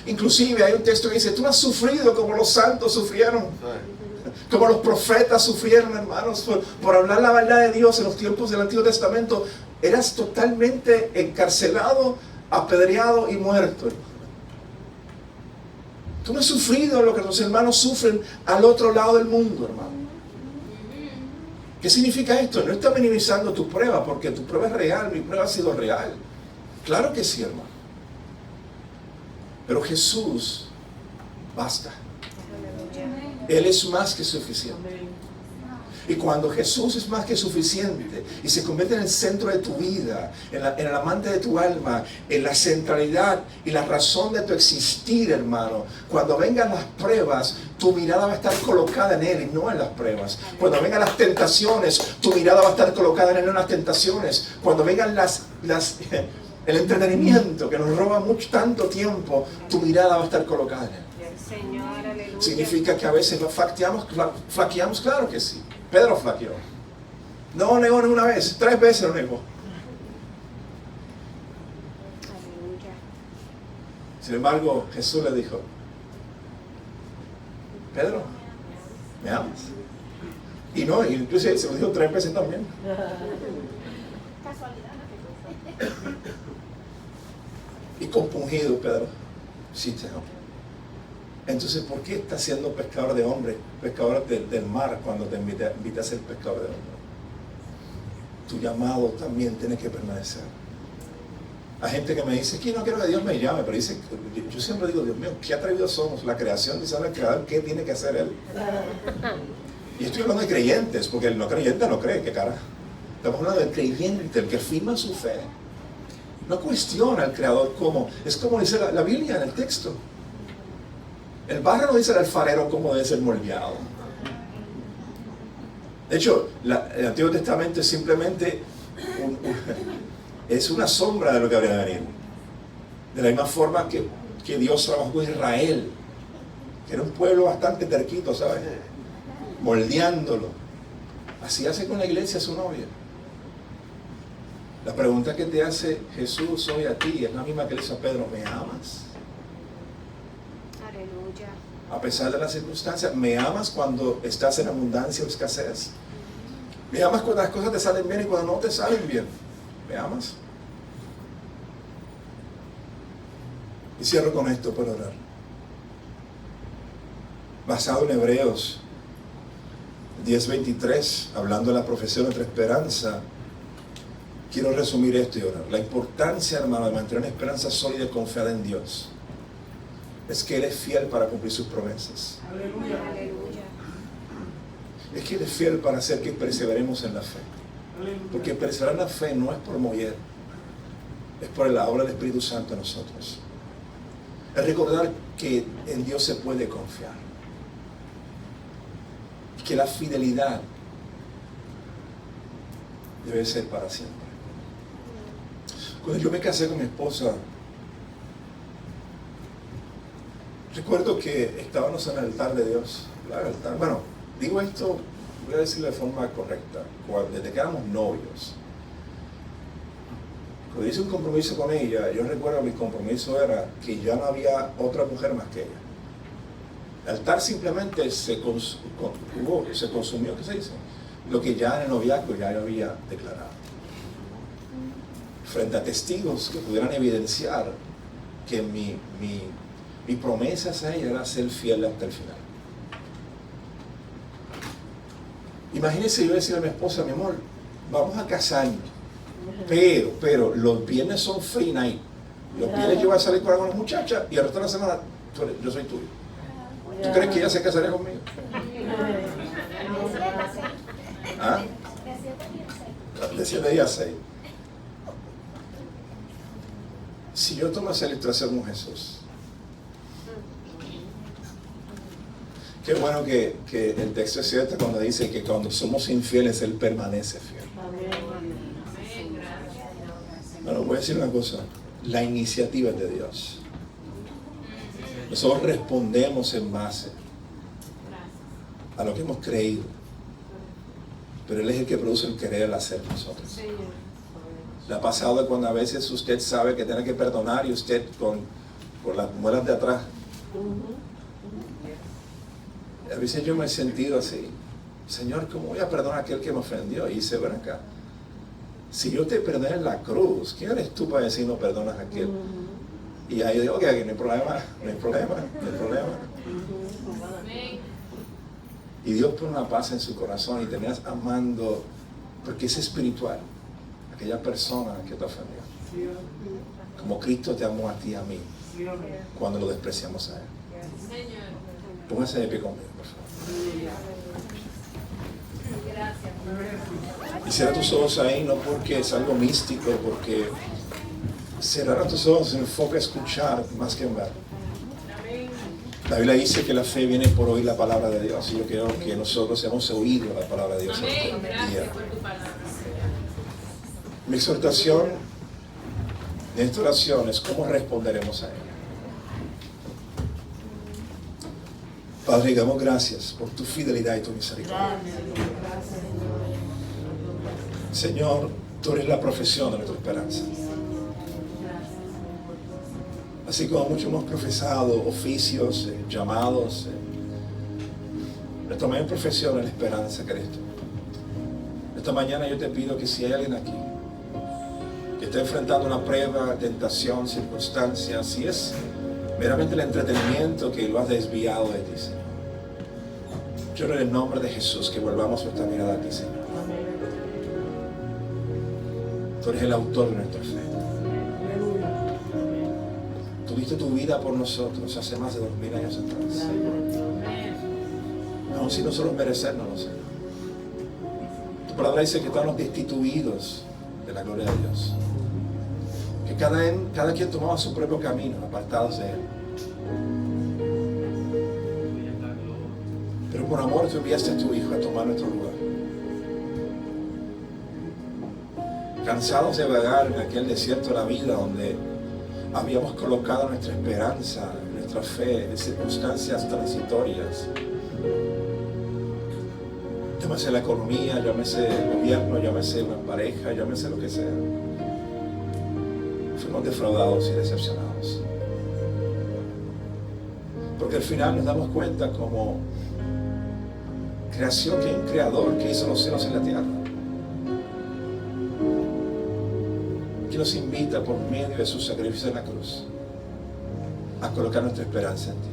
Inclusive hay un texto que dice, tú no has sufrido como los santos sufrieron. Como los profetas sufrieron, hermanos, por hablar la verdad de Dios en los tiempos del Antiguo Testamento. Eras totalmente encarcelado, apedreado y muerto. Tú no has sufrido lo que los hermanos sufren al otro lado del mundo, hermano. ¿Qué significa esto? No está minimizando tu prueba, porque tu prueba es real, mi prueba ha sido real. Claro que sí, hermano. Pero Jesús basta. Él es más que suficiente. Y cuando Jesús es más que suficiente y se convierte en el centro de tu vida, en el amante de tu alma, en la centralidad y la razón de tu existir, hermano, cuando vengan las pruebas, tu mirada va a estar colocada en Él y no en las pruebas. Cuando vengan las tentaciones, tu mirada va a estar colocada en Él y no en las tentaciones. Cuando vengan el entretenimiento que nos roba tanto tiempo, tu mirada va a estar colocada en Él. Señor, aleluya. ¿Significa que a veces flaqueamos? Claro que sí. Pedro flaqueó. No negó ni una vez, 3 veces lo negó. Aleluya. Sin embargo, Jesús le dijo, Pedro, ¿me amas? Y no, incluso se lo dijo 3 veces también. Y compungido, Pedro, sí te amo. Entonces, ¿por qué estás siendo pescador de hombres, pescador del mar, cuando te invita a ser pescador de hombres? Tu llamado también tiene que permanecer. Hay gente que me dice, que no quiero que Dios me llame, pero dice, yo siempre digo, Dios mío, qué atrevidos somos. La creación dice al creador qué tiene que hacer Él. Y estoy hablando de creyentes, porque el no creyente no cree, qué cara. Estamos hablando del creyente, el que afirma su fe. No cuestiona al creador cómo. Es como dice la Biblia en el texto. El barro no dice al alfarero cómo debe ser moldeado. De hecho, el Antiguo Testamento es simplemente es una sombra de lo que habría de venir. De la misma forma que Dios trabajó con Israel, que era un pueblo bastante terquito, ¿sabes? Moldeándolo. Así hace con la iglesia su novia. La pregunta que te hace Jesús hoy a ti es la misma que le hizo a Pedro: ¿me amas? Aleluya. A pesar de las circunstancias, ¿me amas cuando estás en abundancia o escasez? ¿Me amas cuando las cosas te salen bien y cuando no te salen bien? ¿Me amas? Y cierro con esto para orar. Basado en Hebreos 10:23, hablando de la profesión de nuestra esperanza, quiero resumir esto y orar. La importancia, hermano, de mantener una esperanza sólida y confiada en Dios es que Él es fiel para cumplir sus promesas. Aleluya. Es que Él es fiel para hacer que perseveremos en la fe. Porque perseverar en la fe no es por mover, es por la obra del Espíritu Santo en nosotros. Es recordar que en Dios se puede confiar. Y que la fidelidad debe ser para siempre. Cuando yo me casé con mi esposa, recuerdo que estábamos en el altar de Dios. Bueno, digo esto, voy a decirlo de forma correcta. Desde que éramos novios, cuando hice un compromiso con ella, yo recuerdo que mi compromiso era que ya no había otra mujer más que ella. El altar simplemente se consumió, ¿qué se dice? Lo que ya en el noviazgo ya había declarado. Frente a testigos que pudieran evidenciar que mi promesa a ella era ser fiel hasta el final. Imagínense yo decir a mi esposa: mi amor, vamos a casarnos, pero los viernes son free night. Los viernes yo voy a salir con algunas muchachas y el resto de la semana yo soy tuyo. ¿Tú crees que ella se casaría conmigo? ¿Ah? De 7 días a 6. Si yo tomo esa ilustración con Jesús, qué bueno que el texto es cierto cuando dice que cuando somos infieles, Él permanece fiel. Bueno, voy a decir una cosa, la iniciativa es de Dios. Nosotros respondemos en base a lo que hemos creído, pero Él es el que produce el querer al hacer nosotros. Le ha pasado cuando a veces usted sabe que tiene que perdonar y usted con las muelas de atrás. A veces yo me he sentido así, Señor, ¿cómo voy a perdonar a aquel que me ofendió? Y dice, ven acá, si yo te perdoné en la cruz, ¿quién eres tú para decir no perdonas a aquel? Y ahí yo digo, ok, no hay problema, no hay problema, no hay problema. Y Dios pone una paz en su corazón y terminas amando, porque es espiritual, aquella persona que te ofendió. Como Cristo te amó a ti y a mí, cuando lo despreciamos a Él. Póngase de pie conmigo, por favor. Y cierra tus ojos ahí, no porque es algo místico, porque cerrar tus ojos se enfoca a escuchar más que en ver. La Biblia dice que la fe viene por oír la palabra de Dios, y yo creo que nosotros hemos oído la palabra de Dios. Amén. Gracias por tu palabra. Mi exhortación de esta oración es cómo responderemos a ella. Padre, damos gracias por tu fidelidad y tu misericordia. Señor, tú eres la profesión de nuestra esperanza. Así como muchos hemos profesado oficios, llamados, tomé en profesión la esperanza que eres tú. Esta mañana yo te pido que si hay alguien aquí que está enfrentando una prueba, tentación, circunstancia, si es meramente el entretenimiento que lo has desviado de ti, Señor, yo en el nombre de Jesús que volvamos nuestra mirada a ti, Señor. Tú eres el autor de nuestra fe. Tú diste tu vida por nosotros hace más de 2000 años atrás. Aún sin nosotros merecernos, Señor. Tu palabra dice que estamos destituidos de la gloria de Dios. Que cada quien tomaba su propio camino, apartados de Él. Pero por amor tú enviaste a tu Hijo a tomar nuestro lugar. Cansados de vagar en aquel desierto de la vida donde habíamos colocado nuestra esperanza, nuestra fe en circunstancias transitorias. Llámese la economía, llámese el gobierno, llámese una pareja, llámese lo que sea. Fuimos defraudados y decepcionados. Porque al final nos damos cuenta como creación que hay un creador que hizo los cielos y la tierra, que nos invita por medio de su sacrificio en la cruz a colocar nuestra esperanza en ti.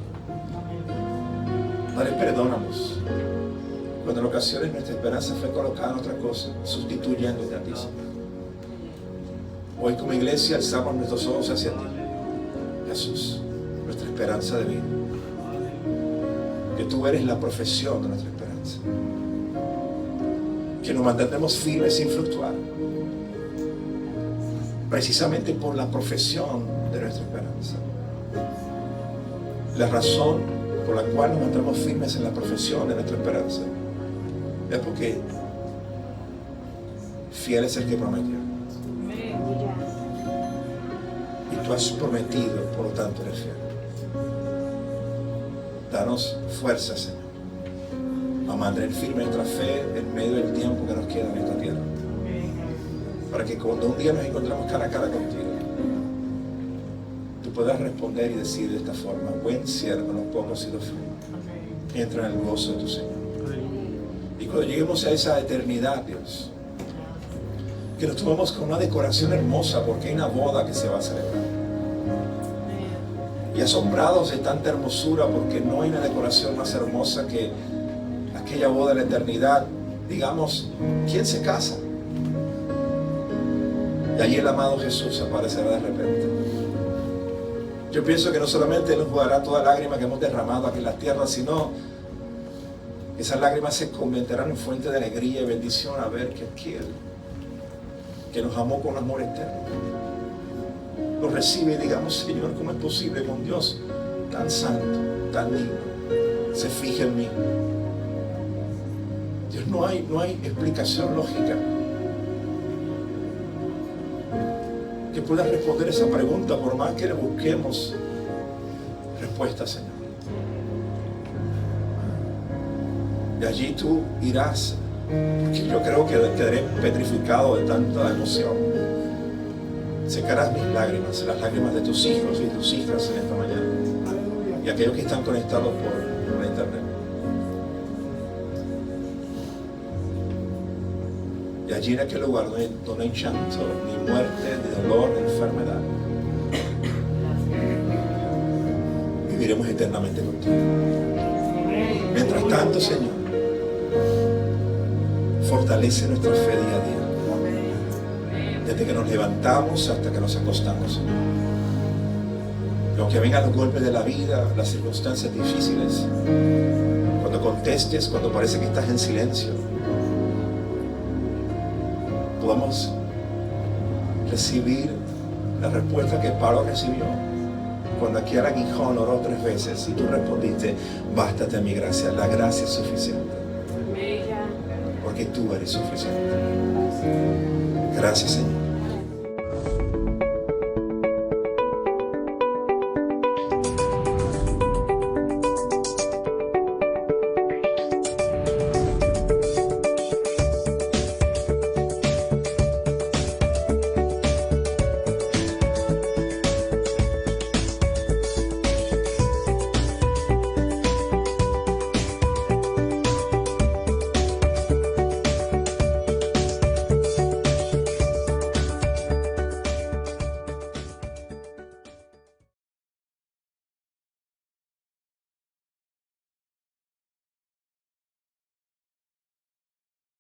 Padre, perdónanos cuando en ocasiones nuestra esperanza fue colocada en otra cosa, sustituyéndote a ti, Señor. Hoy como iglesia alzamos nuestros ojos hacia ti, Jesús, nuestra esperanza de vida, que tú eres la profesión de nuestra esperanza, que nos mantendremos firmes sin fluctuar, precisamente por la profesión de nuestra esperanza. La razón por la cual nos mantendremos firmes en la profesión de nuestra esperanza es porque fiel es el que prometió. Y tú has prometido, por lo tanto eres fiel. Danos fuerza, Señor, a mantener firme nuestra fe en medio del tiempo que nos queda en esta tierra, para que cuando un día nos encontremos cara a cara contigo, tú puedas responder y decir de esta forma: buen siervo, no poco has sido fiel, entra en el gozo de tu Señor. Y cuando lleguemos a esa eternidad, Dios, que nos tomemos con una decoración hermosa, porque hay una boda que se va a celebrar, y asombrados de tanta hermosura, porque no hay una decoración más hermosa que aquella boda de la eternidad. Digamos, ¿quién se casa? Y allí el amado Jesús aparecerá de repente. Yo pienso que no solamente Él nos jugará toda lágrima que hemos derramado aquí en la tierra, sino Esas lágrimas se convertirán en fuente de alegría y bendición a ver que aquel que nos amó con amor eterno lo recibe y digamos, Señor, ¿cómo es posible con Dios tan santo, tan digno, se fija en mí? Dios, no hay explicación lógica que pueda responder esa pregunta, por más que le busquemos respuesta, Señor. Y allí tú irás, porque yo creo que quedaré petrificado de tanta emoción. Secarás mis lágrimas, las lágrimas de tus hijos y tus hijas en esta mañana, y aquellos que están conectados por la internet. Y allí en aquel lugar donde no hay llanto, ni muerte, ni dolor, ni enfermedad, viviremos eternamente contigo. Mientras tanto, Señor, fortalece nuestra fe día a día. Desde que nos levantamos hasta que nos acostamos, Señor. Y aunque vengan los golpes de la vida, las circunstancias difíciles, cuando contestes, cuando parece que estás en silencio, podamos recibir la respuesta que Pablo recibió cuando aquí al aguijón oró 3 veces y tú respondiste: bástate a mi gracia, la gracia es suficiente, porque tú eres suficiente. Gracias, Señor.